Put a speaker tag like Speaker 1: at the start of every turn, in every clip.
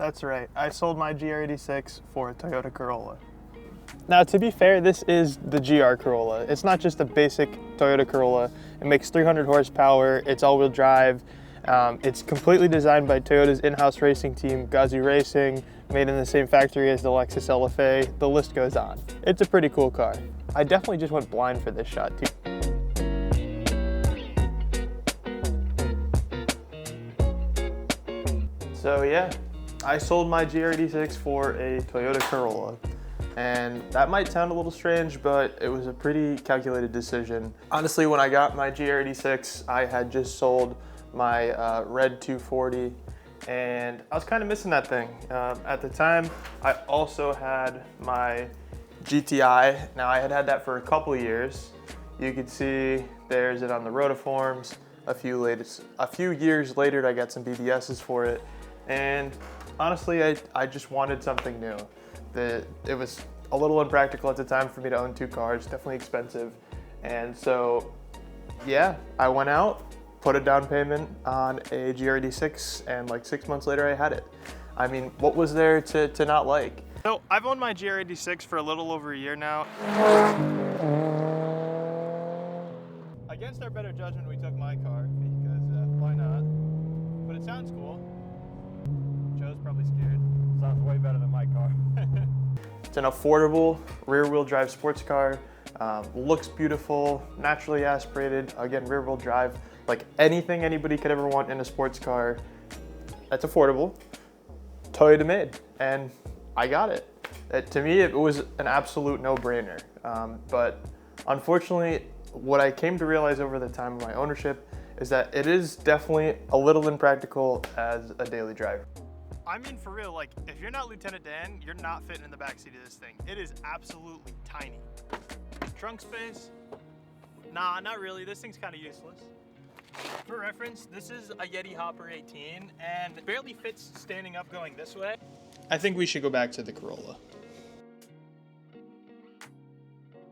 Speaker 1: That's right. I sold my GR86 for a Toyota Corolla. Now, to be fair, this is the GR Corolla. It's not just a basic Toyota Corolla. It makes 300 horsepower, it's all-wheel drive. It's completely designed by Toyota's in-house racing team, Gazoo Racing, made in the same factory as the Lexus LFA. The list goes on. It's a pretty cool car. I definitely just went blind for this shot, too. So yeah, I sold my GR86 for a Toyota Corolla. And that might sound a little strange, but it was a pretty calculated decision. Honestly, when I got my GR86, I had just sold my red 240, and I was kind of missing that thing. At the time, I also had my GTI. Now, I had that for a couple of years. You can see there's it on the rotiforms. A few years later, I got some BBSs for it. And honestly, I just wanted something new. It was a little impractical at the time for me to own two cars, definitely expensive. And so, yeah, I went out, put a down payment on a GR86, and like 6 months later, I had it. I mean, what was there to not like? So I've owned my GR86 for a little over a year now. Against our better judgment, we took my car because why not? But it sounds cool. Joe's probably scared.
Speaker 2: Sounds way better than my car.
Speaker 1: It's an affordable rear-wheel drive sports car. Looks beautiful, naturally aspirated. Again, rear-wheel drive. Like anything anybody could ever want in a sports car. That's affordable. Toyota made, and I got it. To me, it was an absolute no-brainer. But unfortunately, what I came to realize over the time of my ownership is that it is definitely a little impractical as a daily driver. I mean, for real, like, if you're not Lieutenant Dan, you're not fitting in the backseat of this thing. It is absolutely tiny. Trunk space? Nah, not really. This thing's kind of useless. For reference, this is a Yeti Hopper 18, and it barely fits standing up going this way. I think we should go back to the Corolla.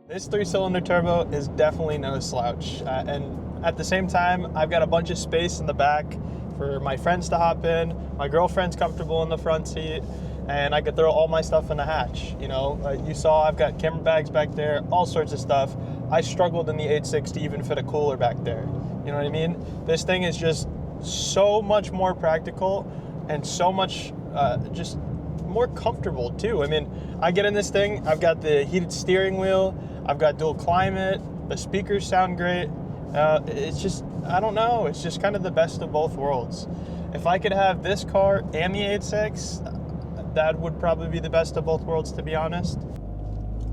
Speaker 1: This 3-cylinder turbo is definitely no slouch. And at the same time, I've got a bunch of space in the back for my friends to hop in. My girlfriend's comfortable in the front seat, and I could throw all my stuff in the hatch. You know, you saw I've got camera bags back there, all sorts of stuff. I struggled in the 8.6 to even fit a cooler back there. You know what I mean? This thing is just so much more practical and so much just more comfortable too. I mean, I get in this thing, I've got the heated steering wheel, I've got dual climate, the speakers sound great. It's just, I don't know, it's just kind of the best of both worlds. If I could have this car and the 8.6, that would probably be the best of both worlds, to be honest.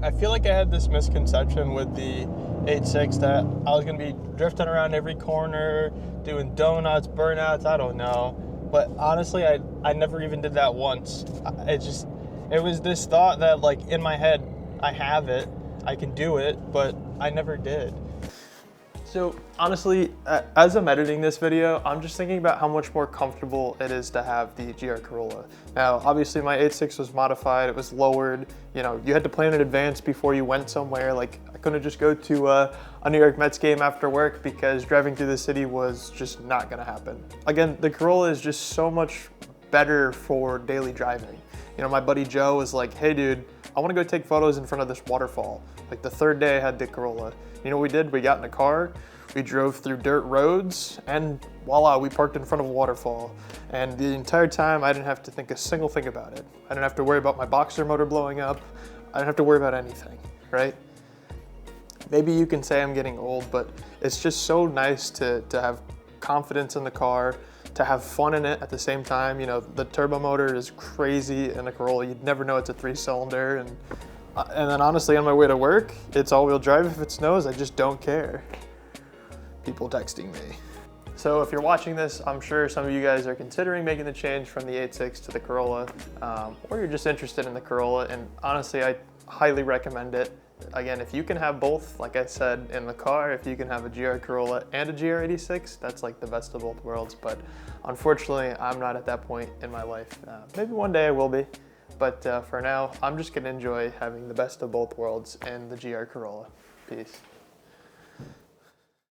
Speaker 1: I feel like I had this misconception with the 8.6 that I was gonna be drifting around every corner, doing donuts, burnouts, I don't know. But honestly, I never even did that once. It was this thought that, like, in my head, I have it, I can do it, but I never did. So honestly, as I'm editing this video, I'm just thinking about how much more comfortable it is to have the GR Corolla. Now, obviously my 8.6 was modified, it was lowered. You know, you had to plan in advance before you went somewhere. Like, I couldn't just go to a New York Mets game after work because driving through the city was just not gonna happen. Again, the Corolla is just so much better for daily driving. You know, my buddy Joe was like, hey dude, I wanna go take photos in front of this waterfall. Like the third day I had the Corolla. You know what we did? We got in a car, we drove through dirt roads, and voila, we parked in front of a waterfall. And the entire time, I didn't have to think a single thing about it. I didn't have to worry about my boxer motor blowing up. I didn't have to worry about anything, right? Maybe you can say I'm getting old, but it's just so nice to have confidence in the car, to have fun in it at the same time. You know, the turbo motor is crazy in a Corolla. You'd never know it's a 3-cylinder. And then honestly, on my way to work, it's all-wheel drive. If it snows, I just don't care. People texting me. So if you're watching this, I'm sure some of you guys are considering making the change from the 8.6 to the Corolla, or you're just interested in the Corolla, and honestly, I highly recommend it. Again, if you can have both, like I said, in the car, if you can have a GR Corolla and a GR86, that's like the best of both worlds. But unfortunately, I'm not at that point in my life. Maybe one day I will be, but for now, I'm just gonna enjoy having the best of both worlds and the GR Corolla. Peace.